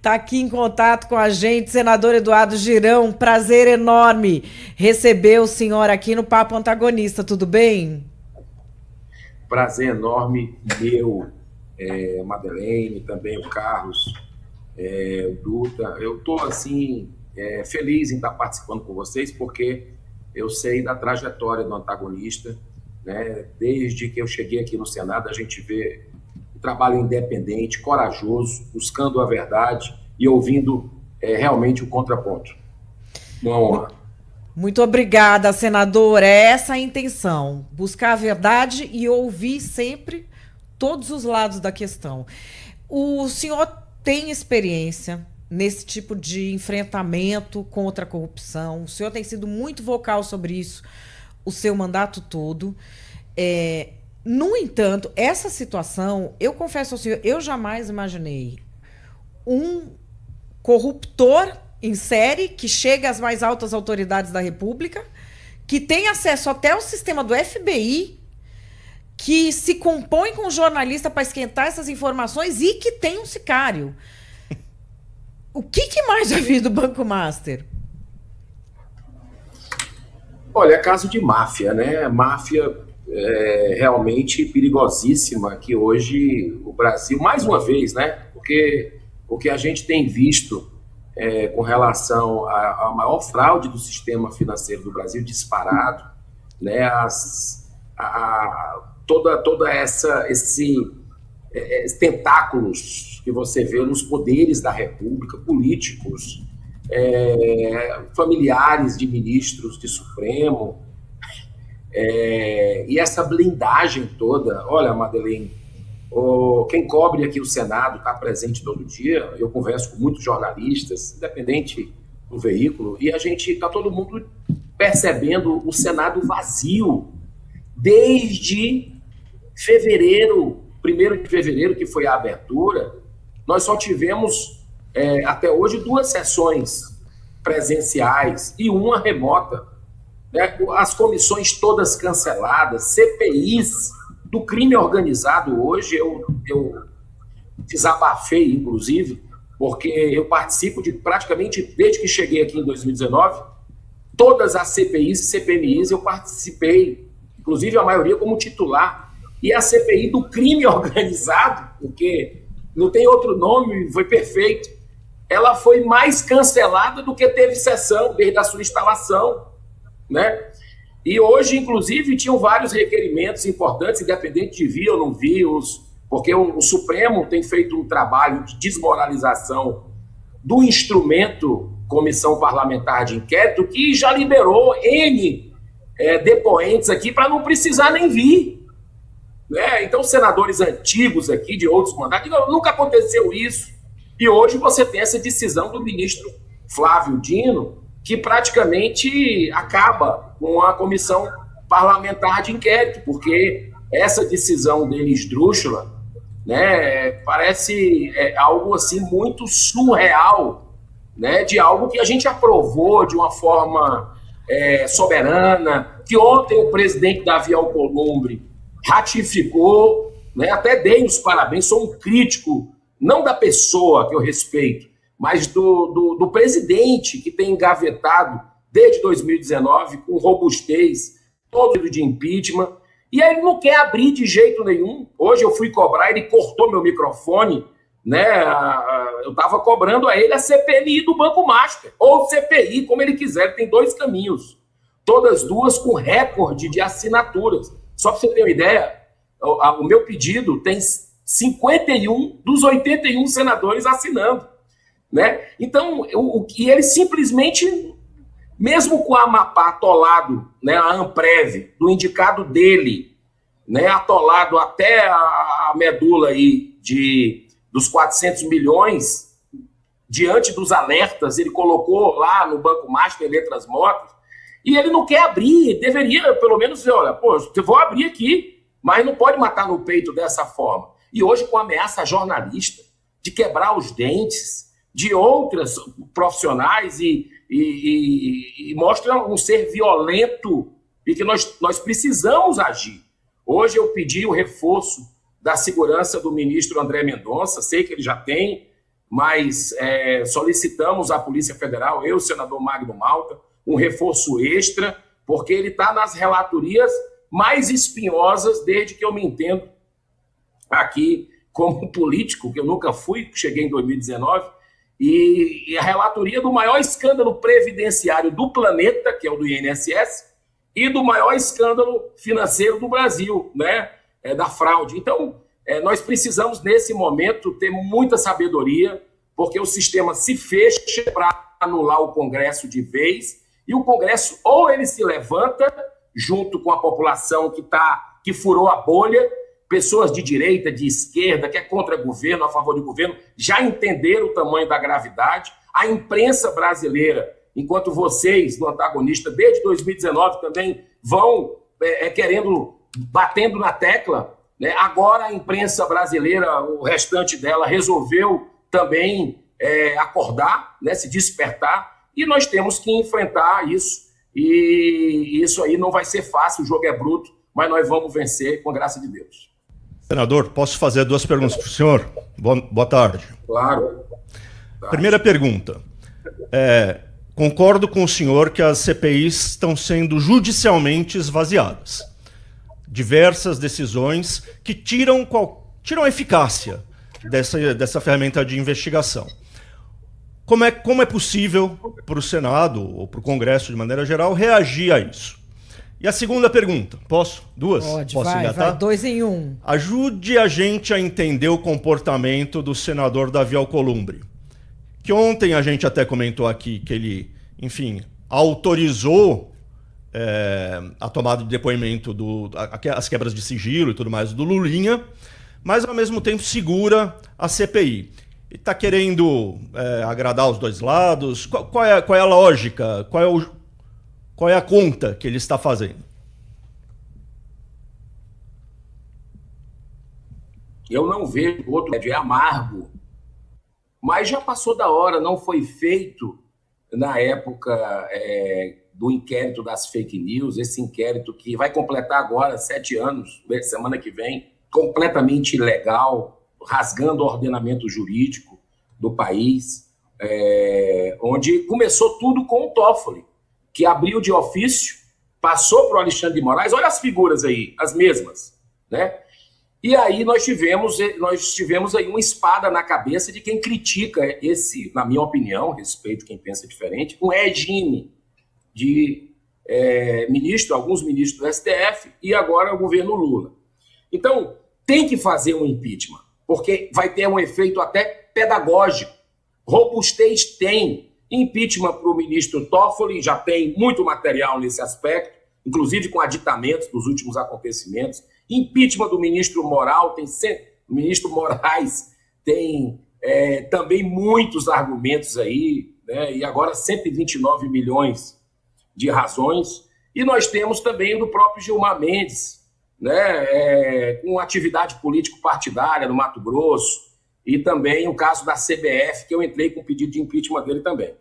Está aqui em contato com a gente, senador Eduardo Girão. Prazer enorme receber o senhor aqui no Papo Antagonista, tudo bem? Prazer enorme meu, Madeleine, também o Carlos, o Dutra. Eu estou assim, feliz em estar participando com vocês, porque eu sei da trajetória do antagonista, né? Desde que eu cheguei aqui no Senado, a gente vê um trabalho independente, corajoso, buscando a verdade e ouvindo realmente o contraponto. Uma Mu- honra. Muito obrigada, senador. É essa a intenção: buscar a verdade e ouvir sempre todos os lados da questão. O senhor tem experiência nesse tipo de enfrentamento contra a corrupção. O senhor tem sido muito vocal sobre isso o seu mandato todo. É, no entanto, essa situação, eu confesso ao senhor, eu jamais imaginei um corruptor em série que chega às mais altas autoridades da República, que tem acesso até ao sistema do FBI, que se compõe com jornalista para esquentar essas informações e que tem um sicário. O que mais já vi do Banco Master? Olha, é caso de máfia, né? Máfia realmente perigosíssima que hoje o Brasil, mais uma vez, né? Porque o que a gente tem visto com relação à maior fraude do sistema financeiro do Brasil disparado, né? Toda esses tentáculos que você vê nos poderes da República, políticos, familiares de ministros de Supremo, e essa blindagem toda. Olha, Madeleine, quem cobre aqui o Senado está presente todo dia, eu converso com muitos jornalistas, independente do veículo, e a gente está todo mundo percebendo o Senado vazio desde fevereiro, 1º de fevereiro, que foi a abertura. Nós só tivemos até hoje 2 sessões presenciais e uma remota, né? As comissões todas canceladas, CPIs do crime organizado. Hoje eu desabafei, inclusive, porque eu participo de praticamente, desde que cheguei aqui em 2019, todas as CPIs e CPMIs eu participei, inclusive a maioria como titular. E a CPI do crime organizado, porque não tem outro nome, foi perfeito, ela foi mais cancelada do que teve sessão desde a sua instalação, né? E hoje, inclusive, tinham vários requerimentos importantes, independente de vir ou não vir, porque o Supremo tem feito um trabalho de desmoralização do instrumento Comissão Parlamentar de Inquérito, que já liberou N depoentes aqui para não precisar nem vir, né? Então, senadores antigos aqui, de outros mandatos, nunca aconteceu isso. E hoje você tem essa decisão do ministro Flávio Dino, que praticamente acaba com a Comissão Parlamentar de Inquérito, porque essa decisão dele esdrúxula, né, parece algo assim muito surreal, né, de algo que a gente aprovou de uma forma soberana, que ontem o presidente Davi Alcolumbre ratificou, né, até dei os parabéns, sou um crítico, não da pessoa que eu respeito, mas do presidente, que tem engavetado desde 2019 com robustez, todo de impeachment, e aí ele não quer abrir de jeito nenhum. Hoje eu fui cobrar, ele cortou meu microfone, né? Eu estava cobrando a ele a CPMI do Banco Master, ou CPI, como ele quiser, ele tem 2 caminhos, todas 2 com recorde de assinaturas. Só para você ter uma ideia, o meu pedido tem 51 dos 81 senadores assinando, né? Então, e ele simplesmente, mesmo com a Amapá atolado, né, a Amprev, do indicado dele, né, atolado até a medula aí dos 400 milhões, diante dos alertas, ele colocou lá no Banco Master letras mortas, e ele não quer abrir. Deveria, pelo menos, dizer, olha, pô, eu vou abrir aqui, mas não pode matar no peito dessa forma. E hoje, com ameaça jornalista, de quebrar os dentes, de outras profissionais, e mostra um ser violento e que nós precisamos agir. Hoje eu pedi o reforço da segurança do ministro André Mendonça, sei que ele já tem, mas solicitamos à Polícia Federal, eu, senador Magno Malta, um reforço extra, porque ele está nas relatorias mais espinhosas desde que eu me entendo aqui como político, que eu nunca fui, cheguei em 2019, e a relatoria do maior escândalo previdenciário do planeta, que é o do INSS, e do maior escândalo financeiro do Brasil, né, da fraude. Então, nós precisamos, nesse momento, ter muita sabedoria, porque o sistema se fecha para anular o Congresso de vez, e o Congresso, ou ele se levanta, junto com a população que furou a bolha, pessoas de direita, de esquerda, que é contra governo, a favor de governo, já entenderam o tamanho da gravidade. A imprensa brasileira, enquanto vocês, no Antagonista, desde 2019 também vão batendo na tecla, né? Agora a imprensa brasileira, o restante dela, resolveu também acordar, né? Se despertar, e nós temos que enfrentar isso. E isso aí não vai ser fácil, o jogo é bruto, mas nós vamos vencer com a graça de Deus. Senador, posso fazer 2 perguntas para o senhor? Boa tarde. Claro. Primeira pergunta. Concordo com o senhor que as CPIs estão sendo judicialmente esvaziadas. Diversas decisões que tiram a eficácia dessa ferramenta de investigação. Como é possível para o Senado ou para o Congresso, de maneira geral, reagir a isso? E a segunda pergunta, posso? 2? Posso vai, 2 em 1. Ajude a gente a entender o comportamento do senador Davi Alcolumbre, que ontem a gente até comentou aqui que ele, enfim, autorizou a tomada de depoimento, as quebras de sigilo e tudo mais do Lulinha, mas ao mesmo tempo segura a CPI. E está querendo agradar os dois lados. Qual é a lógica? Qual é a conta que ele está fazendo? Eu não vejo outro é amargo, mas já passou da hora, não foi feito na época do inquérito das fake news, esse inquérito que vai completar agora 7 anos, semana que vem, completamente ilegal, rasgando o ordenamento jurídico do país, onde começou tudo com o Toffoli, que abriu de ofício, passou para o Alexandre de Moraes, olha as figuras aí, as mesmas, né? E aí nós tivemos aí uma espada na cabeça de quem critica esse, na minha opinião, respeito quem pensa diferente, um regime de alguns ministros do STF e agora o governo Lula. Então, tem que fazer um impeachment, porque vai ter um efeito até pedagógico. Robustez tem. Impeachment para o ministro Toffoli, já tem muito material nesse aspecto, inclusive com aditamentos dos últimos acontecimentos. Impeachment do ministro o ministro Moraes tem também muitos argumentos aí, né? E agora 129 milhões de razões. E nós temos também o do próprio Gilmar Mendes, né? Com atividade político-partidária no Mato Grosso, e também o caso da CBF, que eu entrei com o pedido de impeachment dele também.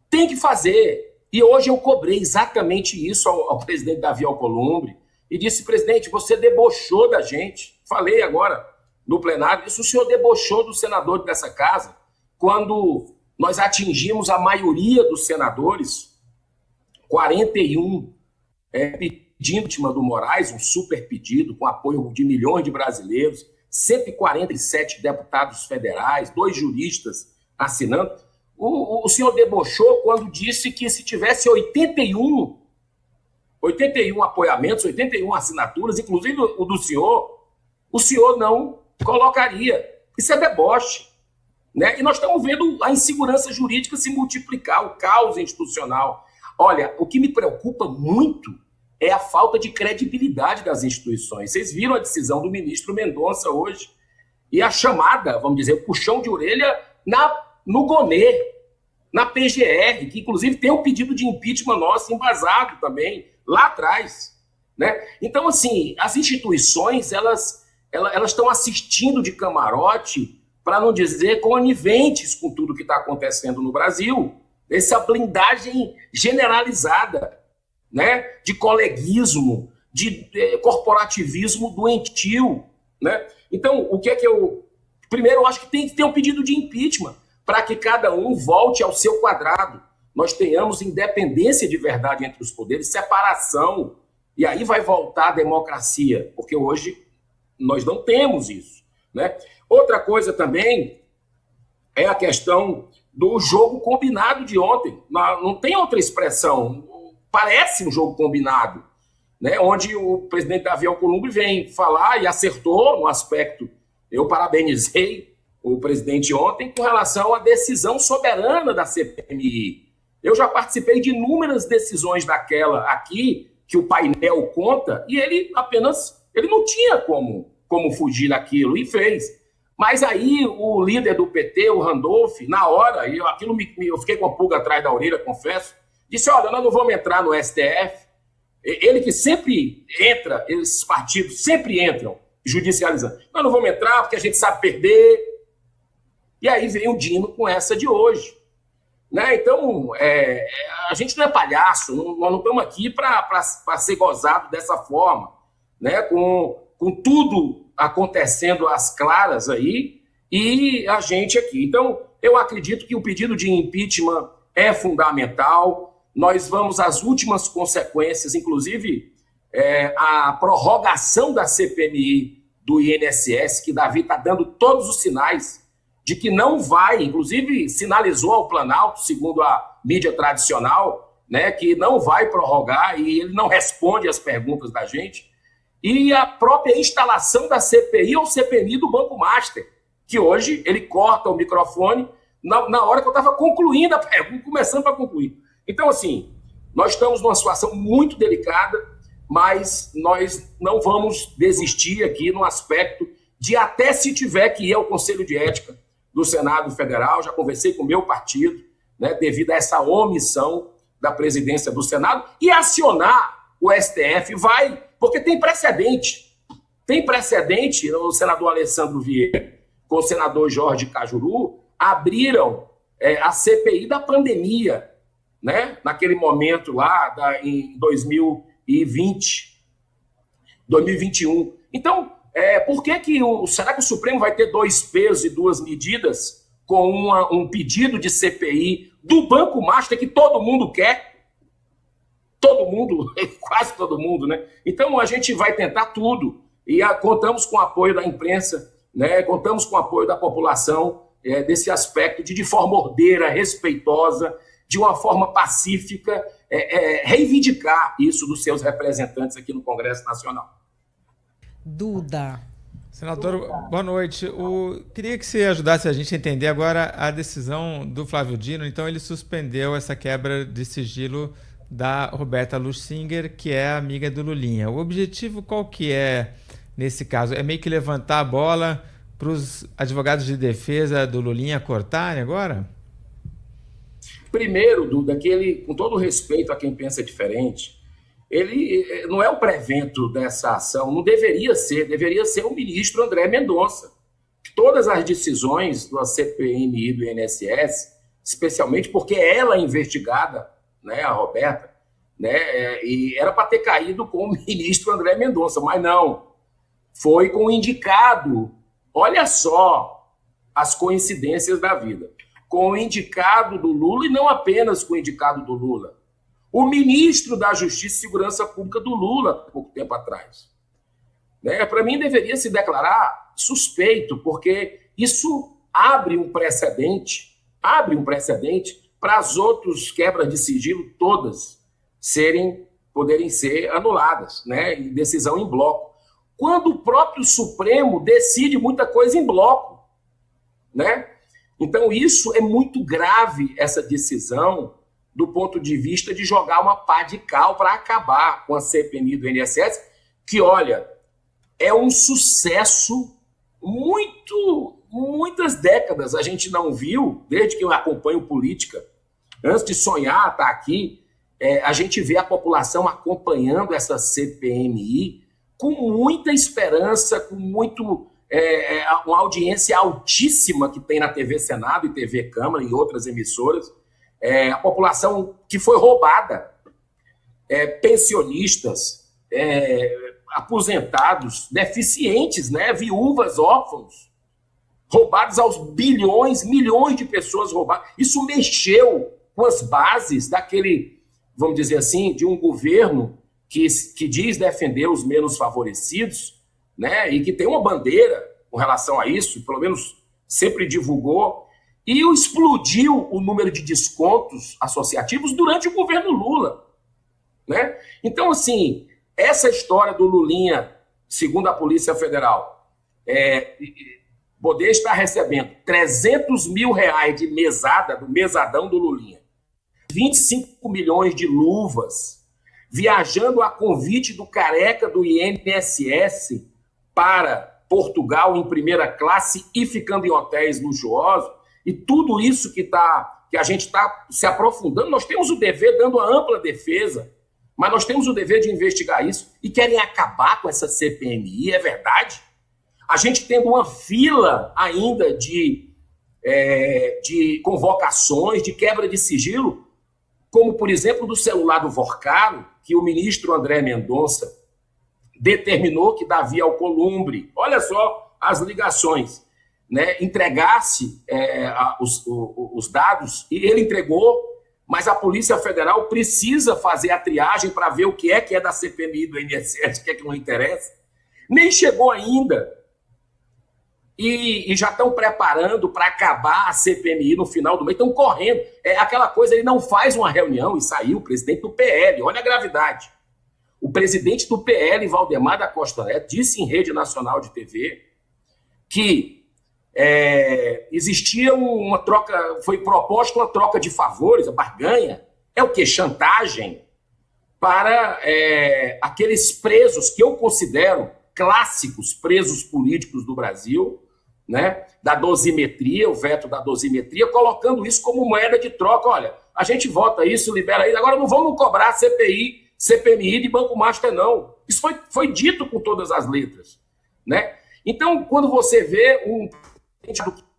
Tem que fazer. E hoje eu cobrei exatamente isso ao presidente Davi Alcolumbre e disse: presidente, você debochou da gente. Falei agora no plenário, isso o senhor debochou do senador dessa casa quando nós atingimos a maioria dos senadores, 41, pedindo impeachment do Moraes, um super pedido com apoio de milhões de brasileiros, 147 deputados federais, 2 juristas assinando. O senhor debochou quando disse que se tivesse 81 apoiamentos, 81 assinaturas, inclusive o do senhor, o senhor não colocaria. Isso é deboche, né? E nós estamos vendo a insegurança jurídica se multiplicar, o caos institucional. Olha, o que me preocupa muito é a falta de credibilidade das instituições. Vocês viram a decisão do ministro Mendonça hoje e a chamada, vamos dizer, o puxão de orelha no GONE, na PGR, que inclusive tem um pedido de impeachment nosso embasado também, lá atrás, né? Então, assim, as instituições, elas estão assistindo de camarote, para não dizer coniventes com tudo que está acontecendo no Brasil, essa blindagem generalizada, né? De coleguismo, de corporativismo doentio, né? Então, o que é que eu... Primeiro, eu acho que tem que ter um pedido de impeachment. para que cada um volte ao seu quadrado. Nós tenhamos independência de verdade entre os poderes, separação, e aí vai voltar a democracia, porque hoje nós não temos isso, né? Outra coisa também é a questão do jogo combinado de ontem. Não tem outra expressão, parece um jogo combinado, né? Onde o presidente Davi Alcolumbre vem falar e acertou no aspecto. Eu parabenizei o presidente ontem com relação à decisão soberana da CPMI. Eu já participei de inúmeras decisões daquela aqui, que o painel conta, e ele não tinha como fugir daquilo, e fez. Mas aí o líder do PT, o Randolph, na hora, eu fiquei com a pulga atrás da orelha, confesso, disse, olha, nós não vamos entrar no STF. Ele que sempre entra, esses partidos sempre entram judicializando. Nós não vamos entrar porque a gente sabe perder. E aí vem o Dino com essa de hoje. Né? Então, a gente não é palhaço, nós não estamos aqui para ser gozado dessa forma, né? Com tudo acontecendo às claras aí, e a gente aqui. Então, eu acredito que o pedido de impeachment é fundamental, nós vamos às últimas consequências, inclusive a prorrogação da CPMI do INSS, que Davi está dando todos os sinais de que não vai, inclusive sinalizou ao Planalto, segundo a mídia tradicional, né, que não vai prorrogar, e ele não responde às perguntas da gente, e a própria instalação da CPI ou CPMI do Banco Master, que hoje ele corta o microfone na hora que eu estava concluindo a pergunta, começando para concluir. Então, assim, nós estamos numa situação muito delicada, mas nós não vamos desistir aqui no aspecto de, até se tiver que ir ao Conselho de Ética do Senado Federal, já conversei com o meu partido, né, devido a essa omissão da presidência do Senado, e acionar o STF, porque tem precedente. Tem precedente, o senador Alessandro Vieira com o senador Jorge Cajuru abriram a CPI da pandemia, né, naquele momento lá, em 2021. Então, será que o Supremo vai ter 2 pesos e 2 medidas com um pedido de CPI do Banco Master que todo mundo quer? Todo mundo, quase todo mundo, né? Então a gente vai tentar tudo e contamos com o apoio da imprensa, né? Contamos com o apoio da população desse aspecto de forma ordeira, respeitosa, de uma forma pacífica, reivindicar isso dos seus representantes aqui no Congresso Nacional. Duda. Senador, boa noite. Queria que você ajudasse a gente a entender agora a decisão do Flávio Dino. Então, ele suspendeu essa quebra de sigilo da Roberta Luxinger, que é amiga do Lulinha. O objetivo qual que é nesse caso? É meio que levantar a bola para os advogados de defesa do Lulinha cortarem agora? Primeiro, Duda, que ele, com todo respeito a quem pensa diferente, ele não é o prevento dessa ação, não deveria ser o ministro André Mendonça. Todas as decisões da CPMI do INSS, especialmente porque ela é investigada, né, a Roberta, né, e era para ter caído com o ministro André Mendonça, mas não, foi com o indicado. Olha só as coincidências da vida. Com o indicado do Lula, e não apenas com o indicado do Lula, o ministro da Justiça e Segurança Pública do Lula, pouco tempo atrás. Né? Para mim, deveria se declarar suspeito, porque isso abre um precedente para as outras quebras de sigilo todas poderem ser anuladas, né? Em decisão em bloco. Quando o próprio Supremo decide muita coisa em bloco, né? Então, isso é muito grave, essa decisão, do ponto de vista de jogar uma pá de cal para acabar com a CPMI do INSS, que, olha, é um sucesso muitas décadas a gente não viu, desde que eu acompanho política, antes de sonhar estar aqui, a gente vê a população acompanhando essa CPMI com muita esperança, com uma audiência altíssima que tem na TV Senado e TV Câmara e outras emissoras, a população que foi roubada, pensionistas, aposentados, deficientes, né, viúvas, órfãos, roubados aos bilhões, milhões de pessoas roubadas. Isso mexeu com as bases daquele, vamos dizer assim, de um governo que diz defender os menos favorecidos, né? E que tem uma bandeira com relação a isso, pelo menos sempre divulgou, e explodiu o número de descontos associativos durante o governo Lula, né? Então, assim, essa história do Lulinha, segundo a Polícia Federal, poder estar recebendo R$300 mil de mesada, do mesadão do Lulinha, 25 milhões de luvas, viajando a convite do careca do INSS para Portugal em primeira classe e ficando em hotéis luxuosos, e tudo isso que a gente está se aprofundando. Nós temos o dever, dando a ampla defesa, mas nós temos o dever de investigar isso, e querem acabar com essa CPMI, é verdade? A gente tendo uma fila ainda de convocações, de quebra de sigilo, como, por exemplo, do celular do Vorcaro, que o ministro André Mendonça determinou que Davi Alcolumbre, olha só as ligações, né, entregasse os dados, e ele entregou, mas a Polícia Federal precisa fazer a triagem para ver o que é da CPMI do INSS, o que é que não interessa. Nem chegou ainda. E já estão preparando para acabar a CPMI no final do mês, estão correndo. É aquela coisa, ele não faz uma reunião e saiu o presidente do PL, olha a gravidade. O presidente do PL, Valdemar da Costa Neto, disse em rede nacional de TV que existia uma troca, foi proposta uma troca de favores, a barganha, é o quê? Chantagem para aqueles presos que eu considero clássicos presos políticos do Brasil, né, da dosimetria, o veto da dosimetria, colocando isso como moeda de troca. Olha, a gente vota isso, libera isso, agora não vamos cobrar CPMI de Banco Master, não. Isso foi dito com todas as letras, né? Então, quando você vê um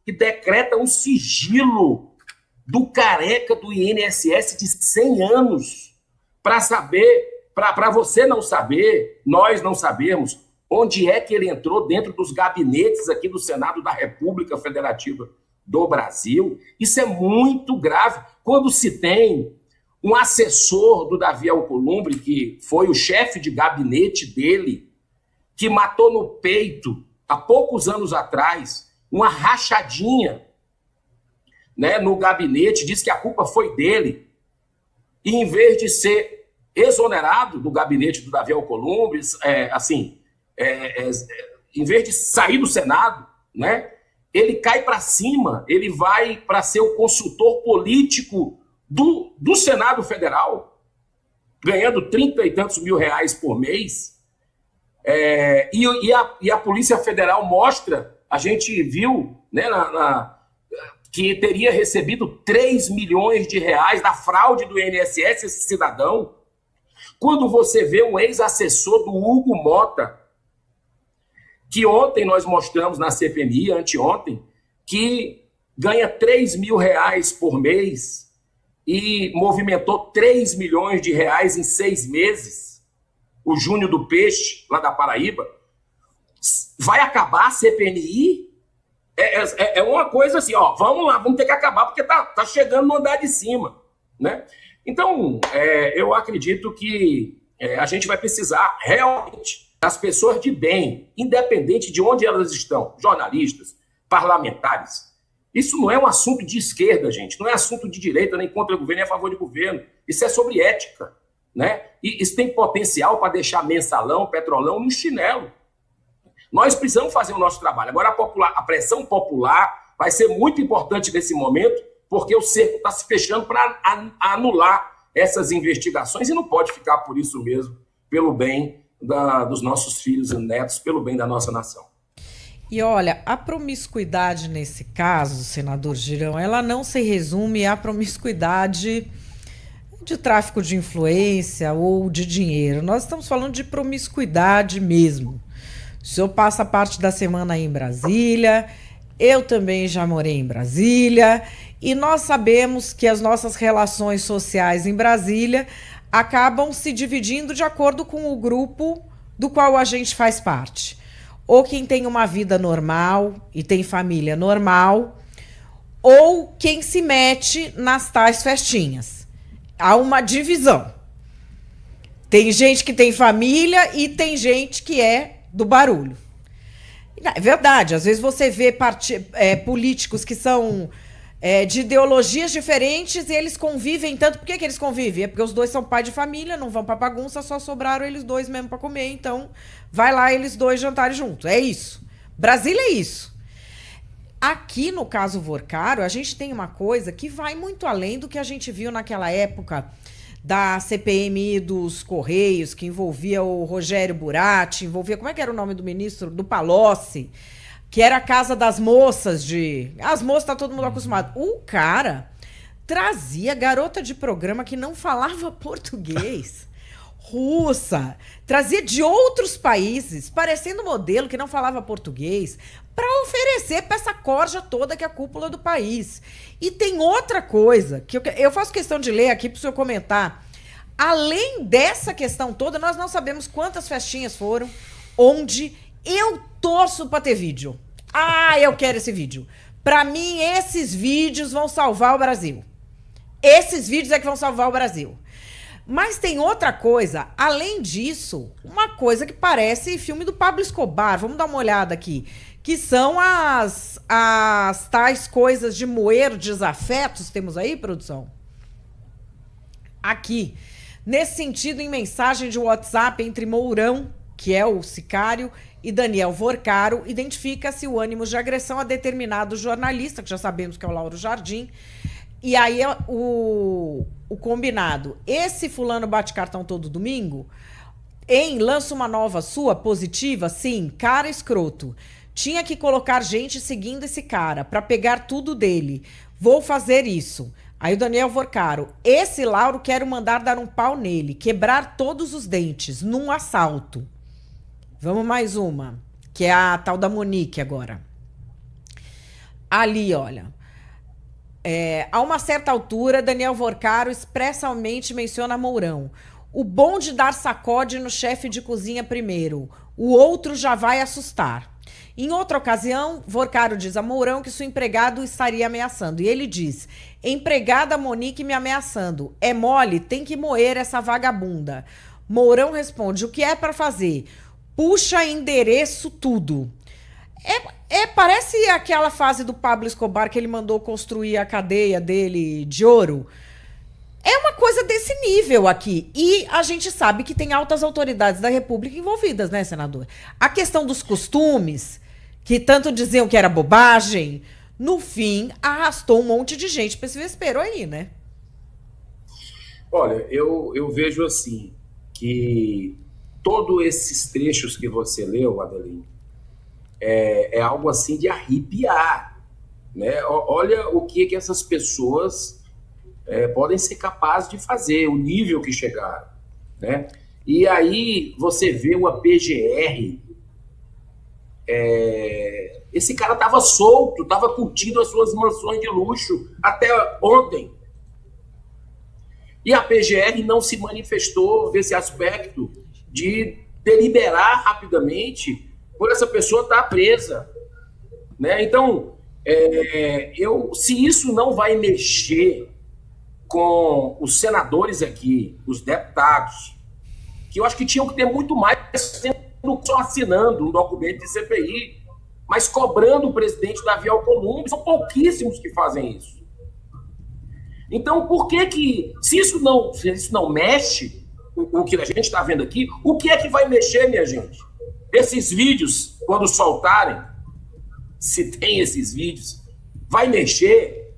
que decreta um sigilo do careca do INSS de 100 anos para saber, para você não saber, nós não sabemos, onde é que ele entrou dentro dos gabinetes aqui do Senado da República Federativa do Brasil. Isso é muito grave. Quando se tem um assessor do Davi Alcolumbre, que foi o chefe de gabinete dele, que matou no peito, há poucos anos atrás, uma rachadinha, né, no gabinete, disse que a culpa foi dele, e em vez de ser exonerado do gabinete do Davi Alcolumbre, em vez de sair do Senado, né, ele cai para cima, ele vai para ser o consultor político do Senado Federal, ganhando 30 e tantos mil reais por mês, e a Polícia Federal mostra, a gente viu, né, que teria recebido 3 milhões de reais da fraude do INSS, esse cidadão. Quando você vê um ex-assessor do Hugo Mota, que ontem nós mostramos na CPMI, anteontem, que ganha 3 mil reais por mês e movimentou 3 milhões de reais em 6 meses, o Júnior do Peixe, lá da Paraíba, vai acabar a CPMI? É uma coisa assim, ó, vamos lá, vamos ter que acabar, porque tá chegando no andar de cima, né? Então, eu acredito que a gente vai precisar realmente das pessoas de bem, independente de onde elas estão, jornalistas, parlamentares. Isso não é um assunto de esquerda, gente, não é assunto de direita, nem contra o governo, nem a favor de governo. Isso é sobre ética, né? E isso tem potencial para deixar mensalão, petrolão no chinelo. Nós precisamos fazer o nosso trabalho. Agora, a pressão popular vai ser muito importante nesse momento, porque o cerco está se fechando para anular essas investigações, e não pode ficar por isso mesmo, pelo bem dos nossos filhos e netos, pelo bem da nossa nação. E olha, a promiscuidade nesse caso, senador Girão, ela não se resume à promiscuidade de tráfico de influência ou de dinheiro. Nós estamos falando de promiscuidade mesmo. O senhor passa parte da semana aí em Brasília, eu também já morei em Brasília, e nós sabemos que as nossas relações sociais em Brasília acabam se dividindo de acordo com o grupo do qual a gente faz parte. ou quem tem uma vida normal e tem família normal, ou quem se mete nas tais festinhas. Há uma divisão. Tem gente que tem família e tem gente que é do barulho. É verdade, às vezes você vê políticos que são de ideologias diferentes e eles convivem tanto. Por que eles convivem? É porque os dois são pai de família, não vão pra bagunça, só sobraram eles dois mesmo pra comer, então vai lá eles dois jantarem juntos. É isso. Brasília é isso. Aqui, no caso Vorcaro, a gente tem uma coisa que vai muito além do que a gente viu naquela época da CPMI dos Correios, que envolvia o Rogério Buratti, envolvia... Como é que era o nome do ministro? Do Palocci, que era a casa das moças de... As moças, tá todo mundo acostumado. O cara trazia garota de programa que não falava português, russa, trazia de outros países, parecendo modelo que não falava português, para oferecer para essa corja toda que é a cúpula do país. E tem outra coisa, que eu faço questão de ler aqui para o senhor comentar. Além dessa questão toda, nós não sabemos quantas festinhas foram, onde eu torço para ter vídeo. Ah, eu quero esse vídeo. Para mim, esses vídeos vão salvar o Brasil. Esses vídeos é que vão salvar o Brasil. Mas tem outra coisa, além disso, uma coisa que parece filme do Pablo Escobar. Vamos dar uma olhada aqui. Que são as tais coisas de moer desafetos. Temos aí, produção? Aqui. Nesse sentido, em mensagem de WhatsApp entre Mourão, que é o sicário, e Daniel Vorcaro, identifica-se o ânimo de agressão a determinado jornalista, que já sabemos que é o Lauro Jardim. E aí o combinado. Esse fulano bate cartão todo domingo? Lança uma nova sua, positiva? Sim, cara escroto. Tinha que colocar gente seguindo esse cara para pegar tudo dele. Vou fazer isso. Aí o Daniel Vorcaro. Esse Lauro quero mandar dar um pau nele. Quebrar todos os dentes num assalto. Vamos mais uma. Que é a tal da Monique agora. Ali, olha. A uma certa altura, Daniel Vorcaro expressamente menciona Mourão. O bom de dar sacode no chefe de cozinha primeiro. O outro já vai assustar. Em outra ocasião, Vorcaro diz a Mourão que seu empregado estaria ameaçando. E ele diz, empregada Monique me ameaçando. É mole, tem que moer essa vagabunda. Mourão responde, o que é para fazer? Puxa endereço tudo. Parece aquela fase do Pablo Escobar que ele mandou construir a cadeia dele de ouro. É uma coisa desse nível aqui. E a gente sabe que tem altas autoridades da República envolvidas, né, senador? A questão dos costumes, que tanto diziam que era bobagem, no fim, arrastou um monte de gente para esse vespeiro aí, né? Olha, eu vejo assim, que todos esses trechos que você leu, Adeline, é algo assim de arrepiar, né? Olha o que essas pessoas podem ser capazes de fazer, o nível que chegaram, né? E aí você vê uma PGR, esse cara estava solto, estava curtindo as suas mansões de luxo até ontem. E a PGR não se manifestou nesse aspecto de deliberar rapidamente por essa pessoa estar presa, né? Então, se isso não vai mexer com os senadores aqui, os deputados, que eu acho que tinham que ter muito mais só assinando um documento de CPI, mas cobrando o presidente Davi Alcolumbre, são pouquíssimos que fazem isso. Então, por que se isso não mexe, o que a gente está vendo aqui, o que é que vai mexer, minha gente? Esses vídeos, quando soltarem, se tem esses vídeos, vai mexer?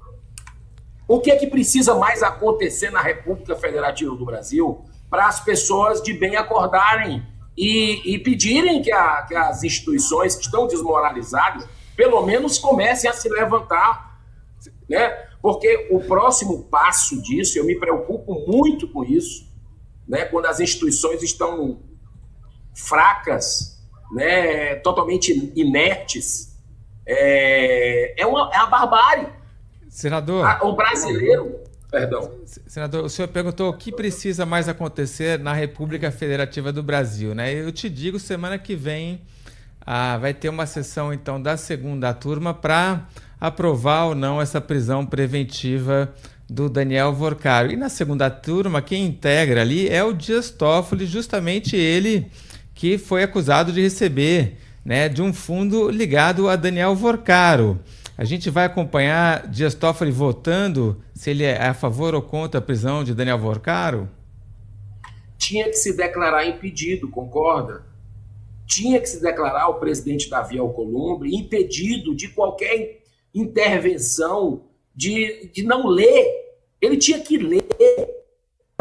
O que é que precisa mais acontecer na República Federativa do Brasil para as pessoas de bem acordarem e pedirem que as instituições que estão desmoralizadas, pelo menos comecem a se levantar, né? Porque o próximo passo disso, eu me preocupo muito com isso, né? Quando as instituições estão fracas, né? Totalmente inertes, é uma barbárie. Senador, o brasileiro... Perdão. Senador, o senhor perguntou o que precisa mais acontecer na República Federativa do Brasil, né? Eu te digo, semana que vem vai ter uma sessão, então, da segunda turma para aprovar ou não essa prisão preventiva do Daniel Worcaro. E na segunda turma, quem integra ali é o Dias Toffoli, justamente ele que foi acusado de receber, né, de um fundo ligado a Daniel Worcaro. A gente vai acompanhar Dias Toffoli votando se ele é a favor ou contra a prisão de Daniel Worcaro? Tinha que se declarar impedido, concorda? Tinha que se declarar o presidente Davi Alcolumbre impedido de qualquer intervenção, de não ler. Ele tinha que ler.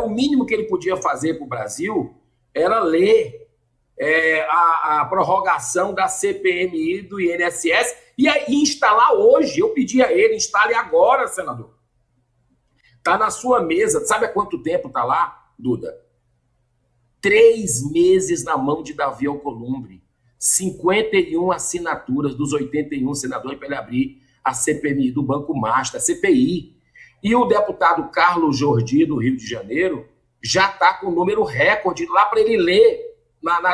O mínimo que ele podia fazer para o Brasil era ler a prorrogação da CPMI do INSS e instalar hoje. Eu pedi a ele, instale agora, senador. Está na sua mesa. Sabe há quanto tempo está lá, Duda? 3 meses na mão de Davi Alcolumbre. 51 assinaturas dos 81 senadores para ele abrir a CPMI do Banco Master, a CPI. E o deputado Carlos Jordi, do Rio de Janeiro, já está com o número recorde lá para ele ler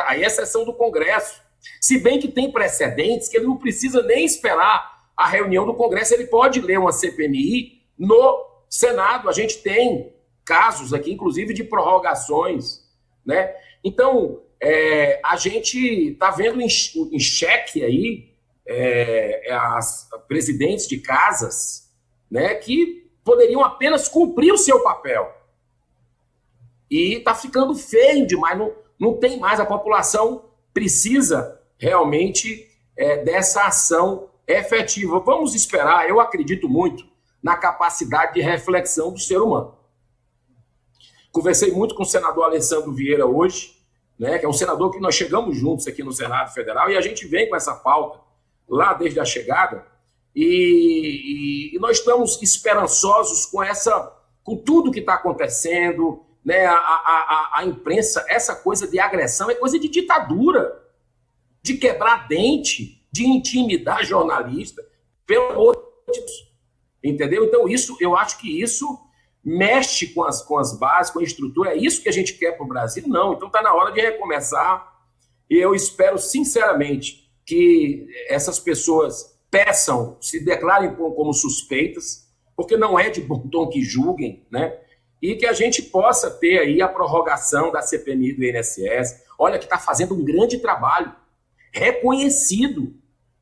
aí é a sessão do Congresso. Se bem que tem precedentes que ele não precisa nem esperar a reunião do Congresso, ele pode ler uma CPMI no Senado. A gente tem casos aqui, inclusive, de prorrogações, né? Então, a gente está vendo em xeque aí as presidentes de casas, né, que poderiam apenas cumprir o seu papel. E está ficando feio demais, não tem mais. A população precisa realmente dessa ação efetiva. Vamos esperar. Eu acredito muito na capacidade de reflexão do ser humano. Conversei muito com o senador Alessandro Vieira hoje, né, que é um senador que nós chegamos juntos aqui no Senado Federal, e a gente vem com essa pauta lá desde a chegada, e nós estamos esperançosos com tudo que está acontecendo, né? A imprensa, essa coisa de agressão é coisa de ditadura, de quebrar dente, de intimidar jornalista, pelo amor de Deus, entendeu? Então eu acho que isso mexe com as bases, com a estrutura. É isso que a gente quer para o Brasil? Não. Então está na hora de recomeçar, e eu espero sinceramente que essas pessoas se declarem como suspeitas, porque não é de bom tom que julguem, né? E que a gente possa ter aí a prorrogação da CPMI do INSS. Olha, que está fazendo um grande trabalho, reconhecido,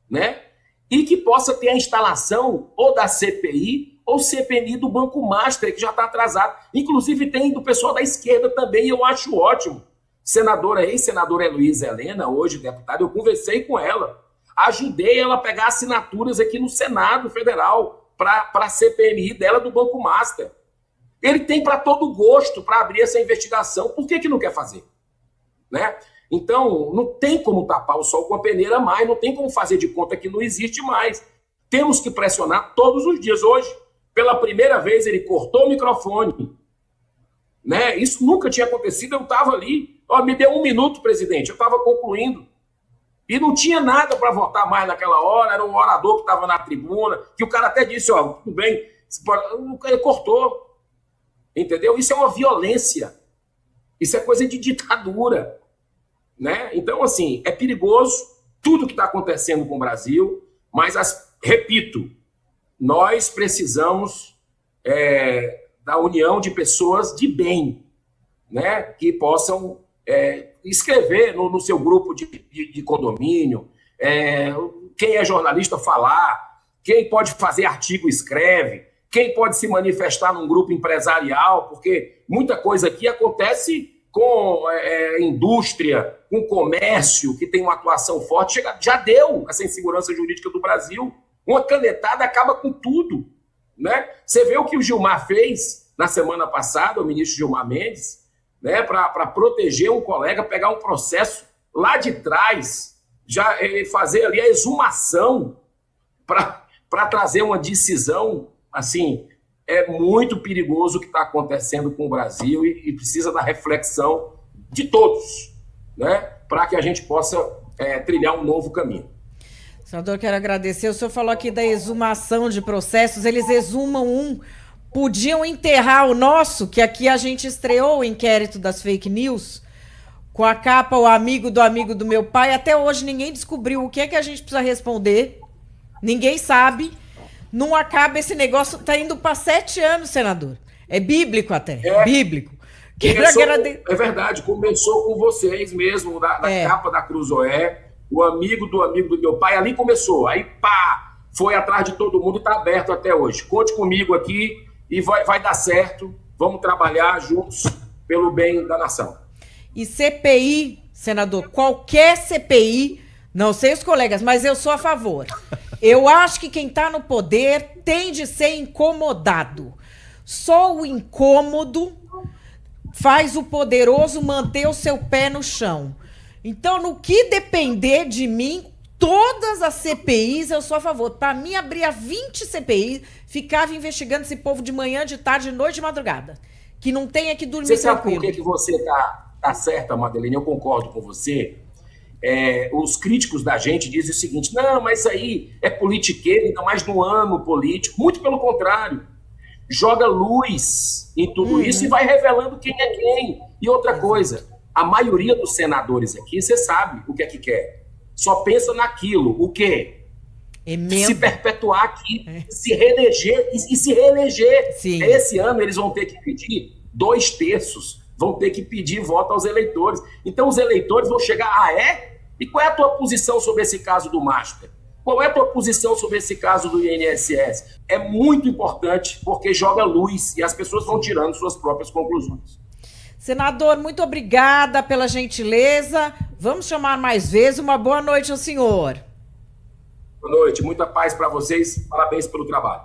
né? E que possa ter a instalação ou da CPI ou CPMI do Banco Master, que já está atrasado. Inclusive tem do pessoal da esquerda também, e eu acho ótimo. Ex-senadora Heloísa Helena, hoje deputada, eu conversei com ela. Ajudei ela a pegar assinaturas aqui no Senado Federal para a CPMI dela do Banco Master. Ele tem para todo gosto para abrir essa investigação. Por que não quer fazer? Né? Então, não tem como tapar o sol com a peneira mais, não tem como fazer de conta que não existe mais. Temos que pressionar todos os dias. Hoje, pela primeira vez, ele cortou o microfone. Né? Isso nunca tinha acontecido, eu estava ali. Me deu 1 minuto, presidente, eu estava concluindo. E não tinha nada para votar mais naquela hora, era um orador que estava na tribuna, que o cara até disse, tudo bem, ele cortou. Entendeu? Isso é uma violência. Isso é coisa de ditadura. Né? Então, assim, é perigoso tudo que está acontecendo com o Brasil, mas, repito, nós precisamos da união de pessoas de bem, né? Que possam escrever no seu grupo de condomínio, quem é jornalista falar, quem pode fazer artigo escreve, quem pode se manifestar num grupo empresarial, porque muita coisa aqui acontece com indústria, com comércio, que tem uma atuação forte. Já deu essa insegurança jurídica do Brasil. Uma canetada acaba com tudo. Né? Você vê o que o Gilmar fez na semana passada, o ministro Gilmar Mendes, né, para proteger um colega, pegar um processo lá de trás, já fazer ali a exumação para trazer uma decisão. Assim, é muito perigoso o que está acontecendo com o Brasil e precisa da reflexão de todos, né, para que a gente possa trilhar um novo caminho. Senador, quero agradecer. O senhor falou aqui da exumação de processos. Eles exumam um. Podiam enterrar o nosso, que aqui a gente estreou o inquérito das fake news, com a capa o amigo do meu pai. Até hoje ninguém descobriu o que é que a gente precisa responder. Ninguém sabe. Não acaba esse negócio. Tá indo para 7 anos, senador. É bíblico até. Bíblico. É verdade. Começou com vocês mesmo, da capa da Cruzoé. O amigo do meu pai. Ali começou. Aí, pá, foi atrás de todo mundo e tá aberto até hoje. Conte comigo aqui e vai dar certo. Vamos trabalhar juntos pelo bem da nação. E CPI, senador, qualquer CPI, não sei os colegas, mas eu sou a favor. Eu acho que quem está no poder tem de ser incomodado. Só o incômodo faz o poderoso manter o seu pé no chão. Então, no que depender de mim, todas as CPIs eu sou a favor. Para mim, abria 20 CPIs, ficava investigando esse povo de manhã, de tarde, de noite, de madrugada. Que não tenha que dormir tranquilo. Você sabe tranquilo. por que você tá certa, Madeleine? Eu concordo com você. Os críticos da gente dizem o seguinte: não, mas isso aí é politiqueiro, ainda mais no ano político. Muito pelo contrário. Joga luz em tudo isso e vai revelando quem é quem. E outra coisa, a maioria dos senadores aqui, você sabe o que é que quer. Só pensa naquilo. O quê? Se perpetuar aqui, se reeleger e se reeleger. Sim. Esse ano eles vão ter que pedir 2/3, vão ter que pedir voto aos eleitores. Então os eleitores vão chegar, E qual é a tua posição sobre esse caso do Master? Qual é a tua posição sobre esse caso do INSS? É muito importante porque joga luz e as pessoas vão tirando suas próprias conclusões. Senador, muito obrigada pela gentileza. Vamos chamar mais vezes. Uma boa noite ao senhor. Boa noite, muita paz para vocês. Parabéns pelo trabalho.